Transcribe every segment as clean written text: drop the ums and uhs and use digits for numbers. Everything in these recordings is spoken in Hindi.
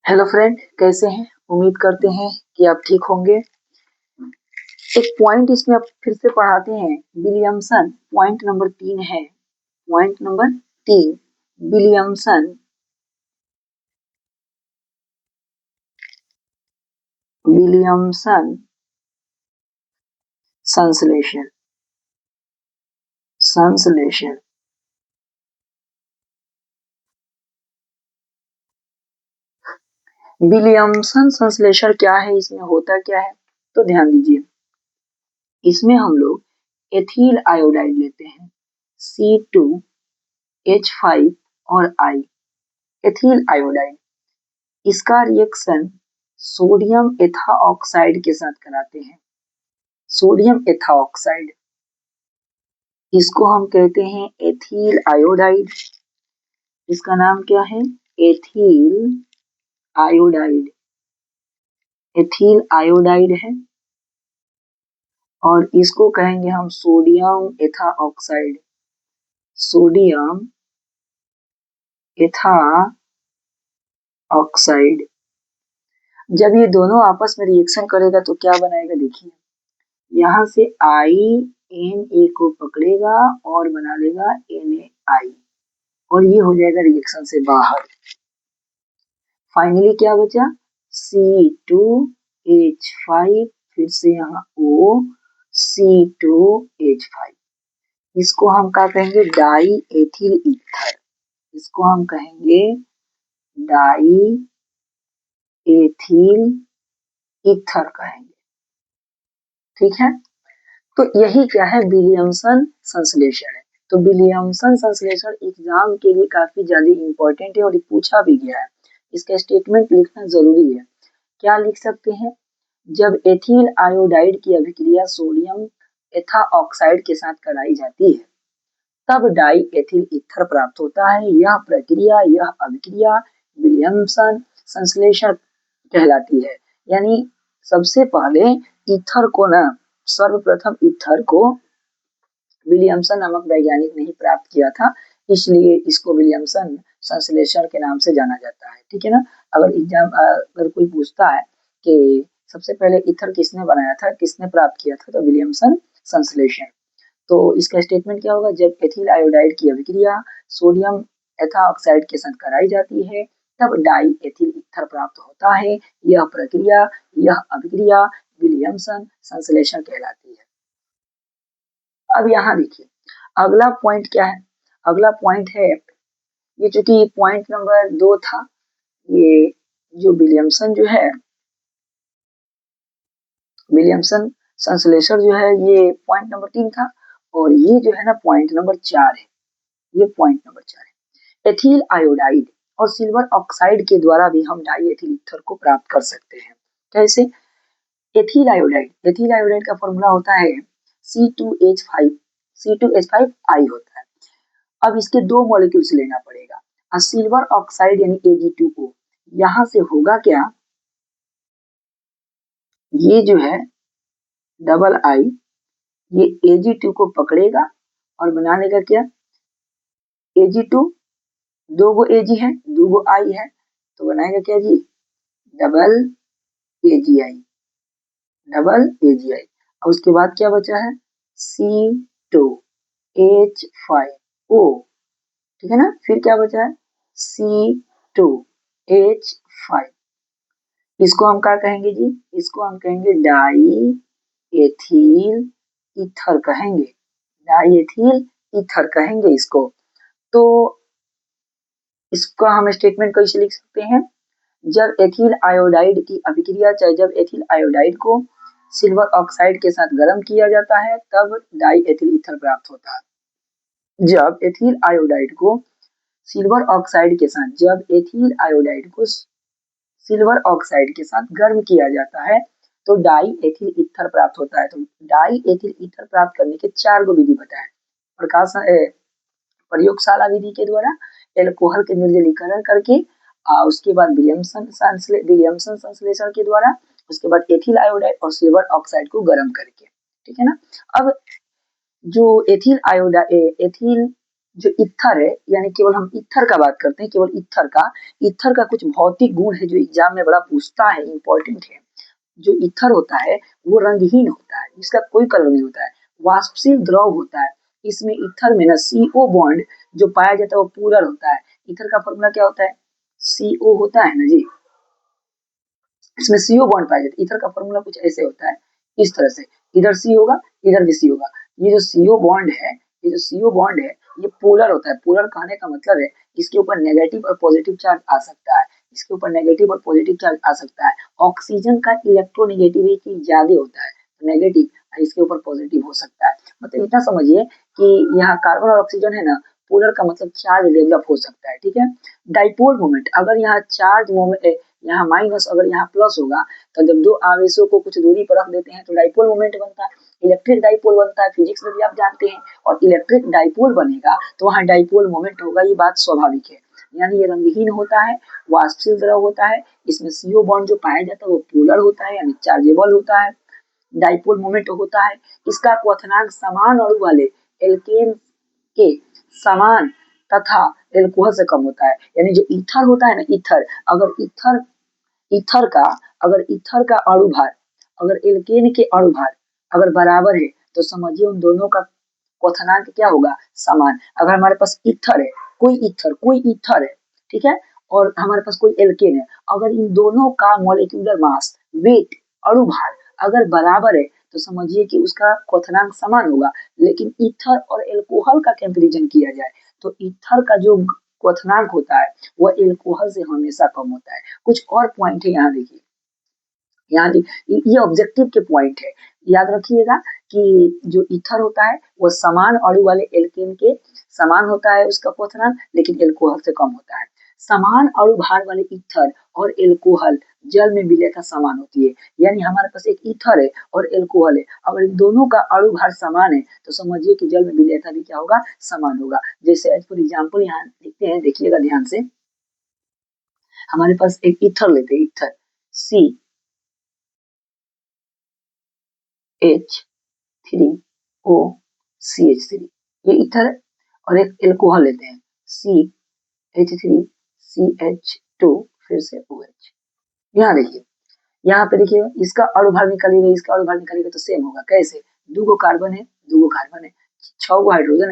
हेलो फ्रेंड, कैसे हैं? उम्मीद करते हैं कि आप ठीक होंगे। एक पॉइंट इसमें आप फिर से पढ़ाते हैं। विलियमसन पॉइंट नंबर 3 है। पॉइंट नंबर 3, विलियमसन विलियमसन संश्लेषण संश्लेषण विलियमसन संश्लेषण क्या है, इसमें होता क्या है? तो ध्यान दीजिए, इसमें हम लोग एथिल आयोडाइड लेते हैं, C2H5 और I, एथिल आयोडाइड। इसका रिएक्शन सोडियम एथा ऑक्साइड के साथ कराते हैं। सोडियम एथा ऑक्साइड, इसको हम कहते हैं एथिल आयोडाइड। इसका नाम क्या है? Ethyl iodide. एथिल आयोडाइड है और इसको कहेंगे हम सोडियम एथा ऑक्साइड। सोडियम एथा ऑक्साइड। जब ये दोनों आपस में रिएक्शन करेगा तो क्या बनाएगा? देखिए, यहाँ से I Na को पकड़ेगा और बना लेगा NaI और ये हो जाएगा रिएक्शन से बाहर। फाइनली क्या बचा? C2H5, फिर से यहाँ O, C2H5। इसको हम क्या कहेंगे? Die ethyl ether. इसको हम कहेंगे डाई एथिल ईथर कहेंगे। ठीक है, तो यही क्या है? विलियमसन संश्लेषण है। तो विलियमसन संश्लेषण एग्जाम के लिए काफी ज्यादा इंपॉर्टेंट है और ये पूछा भी गया है। इसका स्टेटमेंट लिखना जरूरी है। क्या लिख सकते हैं? जब एथिल आयोडाइड की अभिक्रिया सोडियम एथा ऑक्साइड के साथ कराई जाती है तब डाई एथिल ईथर प्राप्त होता है। यह प्रक्रिया, यह अभिक्रिया विलियमसन संश्लेषण कहलाती है। यानी सबसे पहले ईथर को ना, सर्वप्रथम ईथर को विलियमसन नामक वैज्ञानिक ने ही प्राप्त किया था, इसलिए इसको विलियमसन संश्लेषण के नाम से जाना जाता है। ठीक है ना। अगर कोई पूछता है कि सबसे पहले ईथर किसने बनाया था, किसने प्राप्त किया था, तो विलियमसन संश्लेषण। तो इसका स्टेटमेंट क्या होगा? जब एथिल आयोडाइड की अभिक्रिया सोडियम एथा ऑक्साइड के साथ कराई जाती है तब डाई एथिल ईथर प्राप्त होता है। यह प्रक्रिया, यह अभिक्रिया विलियमसन संश्लेषण कहलाती है। अब यहाँ देखिए, अगला पॉइंट क्या है? अगला पॉइंट है, ये चूंकि पॉइंट नंबर 2 था, ये जो विलियमसन जो है, विलियमसन संश्लेषण जो है, ये पॉइंट नंबर 3 था और ये जो है ना पॉइंट नंबर 4 है। ये पॉइंट नंबर 4 है। एथिल आयोडाइड और सिल्वर ऑक्साइड के द्वारा भी हम डाई एथिल ईथर को प्राप्त कर सकते हैं। कैसे? एथिल आयोडाइड का फॉर्मूला होता है C2H5, C2H5I होता है। अब इसके दो मॉलिक्यूल्स लेना पड़ेगा और सिल्वर ऑक्साइड यानी Ag2O, यहां से होगा क्या? ये जो है डबल आई, ये Ag2 को पकड़ेगा और बना लेगा क्या? Ag2, दो गो Ag है, दो गो I है, तो बनाएगा क्या जी? Double AgI, double AgI। और उसके बाद क्या बचा है? C2H5O। ठीक है ना। फिर क्या बचा है? C2H5। इसको हम क्या कहेंगे जी? इसको हम कहेंगे डाई एथिल ईथर कहेंगे। डाई एथिल ईथर कहेंगे इसको। तो इसका हम स्टेटमेंट कैसे लिख सकते हैं? जब एथिल आयोडाइड की अभिक्रिया, चाहे जब एथिल आयोडाइड को सिल्वर ऑक्साइड के साथ गर्म किया जाता है तब डाई एथिल ईथर प्राप्त होता है। जब एथिल आयोडाइड को सिल्वर ऑक्साइड के साथ, जब एथिल आयोडाइड को सिल्वर ऑक्साइड के साथ गर्म किया जाता है तो डाई एथिल ईथर प्राप्त होता है। तो डाई एथिल ईथर प्राप्त करने के 4 गो विधि बताएं। प्रकाश प्रयोगशाला विधि के द्वारा, एल्कोहल के निर्जलीकरण करके, उसके बाद विलियमसन संश्लेषण के द्वारा, उसके बाद एथिल आयोडाइड और सिल्वर ऑक्साइड को गर्म करके। ठीक है ना। अब जो एथिल जो ईथर है, यानी केवल हम ईथर का बात करते हैं, केवल ईथर का कुछ भौतिक गुण है जो एग्जाम में बड़ा पूछता है, इंपॉर्टेंट है। जो ईथर होता है वो रंगहीन होता है, इसका कोई कलर नहीं होता है, वाष्पशील द्रव होता है। इसमें ईथर में ना CO बॉन्ड जो पाया जाता है वो पोलर होता है। ईथर का फॉर्मूला क्या होता है? CO होता है ना जी, इसमें CO बॉन्ड पाया जाता है। ईथर का फॉर्मूला कुछ ऐसे होता है, इस तरह से, इधर C होगा, इधर भी C होगा। ये जो CO बॉन्ड है, ये जो CO बॉन्ड है, ये पोलर होता है। पोलर कहने का मतलब है इसके ऊपर नेगेटिव और पॉजिटिव चार्ज आ सकता है, इसके ऊपर नेगेटिव और पॉजिटिव चार्ज आ सकता है। ऑक्सीजन का इलेक्ट्रोनेगेटिविटी ज्यादा होता है, नेगेटिव, इसके ऊपर पॉजिटिव हो सकता है। मतलब इतना समझिए कि यहाँ कार्बन और ऑक्सीजन है ना, पोलर का मतलब चार्ज डेवलप हो सकता है, ठीक है। डाइपोल मोमेंट, अगर यहाँ चार्ज मोमेंट, यहाँ माइनस अगर यहाँ प्लस होगा, तो जब दो आवेशों को कुछ दूरी पर रख देते हैं तो डाइपोल मोमेंट बनता है, इलेक्ट्रिक डाइपोल बनता है, फिजिक्स में भी आप जानते हैं। और इलेक्ट्रिक डाइपोल बनेगा तो वहाँ डाइपोल मोमेंट होगा, ये बात स्वाभाविक है। यानी ये रंगहीन होता है, वाष्पशील द्रव होता है, इसमें CO बॉन्ड जो पाया जाता है वो पोलर होता है, यानी चार्जेबल होता है, डाइपोल मोमेंट होता है। इसका क्वथनांक समान अणु वाले एल्केन के समान तथा एल्कोहल से कम होता है। यानी जो ईथर होता है ना, ईथर, अगर ईथर का ईथर का अणु भार अगर एल्केन के अणु भार अगर बराबर है तो समझिए उन दोनों का क्वथनांक क्या होगा? समान। अगर हमारे पास ईथर है, कोई ईथर है, ठीक है, और हमारे पास कोई एल्केन है, अगर इन दोनों का मॉलिक्यूलर मास, वेट, अणु भार अगर बराबर है तो समझिए कि उसका क्वथनांक समान होगा। लेकिन ईथर और एल्कोहल का कंपैरिजन किया जाए तो ईथर का जो क्वथनांक होता है वह एल्कोहल से हमेशा कम होता है। कुछ और पॉइंट है यहाँ देखिए, यहाँ ये ऑब्जेक्टिव के पॉइंट है, याद रखिएगा कि जो ईथर होता है वो समान अणु वाले एल्केन के समान होता है उसका क्वथनांक, लेकिन एल्कोहल से कम होता है। समान अणु भार वाले ईथर और एल्कोहल जल में विलेयता समान होती है। यानी हमारे पास एक ईथर है और एल्कोहल है, अगर इन दोनों का अणु भार समान है तो समझिए कि जल में विलेयता भी क्या होगा? समान होगा। जैसे एज फॉर एग्जाम्पल यहाँ लिखते हैं, देखिएगा ध्यान से, हमारे पास एक ईथर लेते हैं, ईथर CH3OCH3, ये ईथर है। और एक एल्कोहल लेते हैं, CH3CH2 फिर से OH। यहाँ देखिए, यहाँ पे देखिए इसका अणु भार निकालिएगा, इसका अणु भार निकालिएगा तो सेम होगा। कैसे? दो कार्बन है, छह गो हाइड्रोजन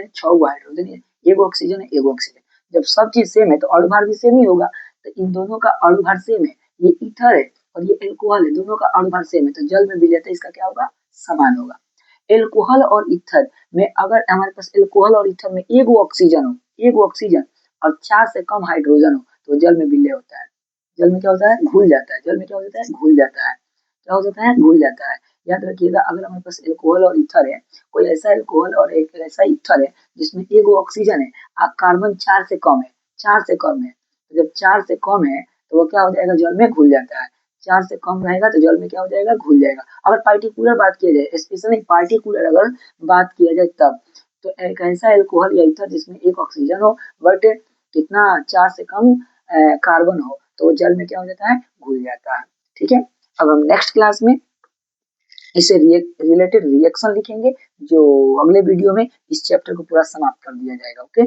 है, एगो ऑक्सीजन है, एगो ऑक्सीजन। जब सब चीज सेम है तो अणु भार भी सेम ही होगा। तो इन दोनों का अणु भार सेम है, ये ईथर है और ये एल्कोहल है, दोनों का अणु भार सेम है, तो जल में विलेयता इसका क्या होगा? समान होगा। एल्कोहल और ईथर में अगर हमारे पास एल्कोहल और ईथर में एगो ऑक्सीजन और 4 से कम हाइड्रोजन हो तो जल में विलय होता है। जल में क्या होता है? घुल जाता है। जल में क्या हो जाता है? घुल जाता है। क्या हो जाता है? घुल जाता है। याद रखिएगा, अगर हमारे पास एल्कोहल और ईथर है, कोई ऐसा एल्कोहल और एक ऐसा ईथर है जिसमें एगो ऑक्सीजन है, कार्बन 4 से कम है, 4 से कम है, तो जब 4 से कम है तो वो क्या हो जाएगा? जल में घुल जाता है। 4 से कम रहेगा तो जल में क्या हो जाएगा? घुल जाएगा। अगर पार्टिकुलर बात किया जाए, स्पेशली पार्टिकुलर अगर बात किया जाए तब, तो एक ऐसा एल्कोहल या ईथर जिसमें एक ऑक्सीजन हो बट कितना? 4 से कम कार्बन हो, तो जल में क्या हो जाता है? घुल जाता है। ठीक है, अब हम नेक्स्ट क्लास में इसे रिलेटेड रिएक्शन लिखेंगे, जो अगले वीडियो में इस चैप्टर को पूरा समाप्त कर दिया जाएगा। ओके।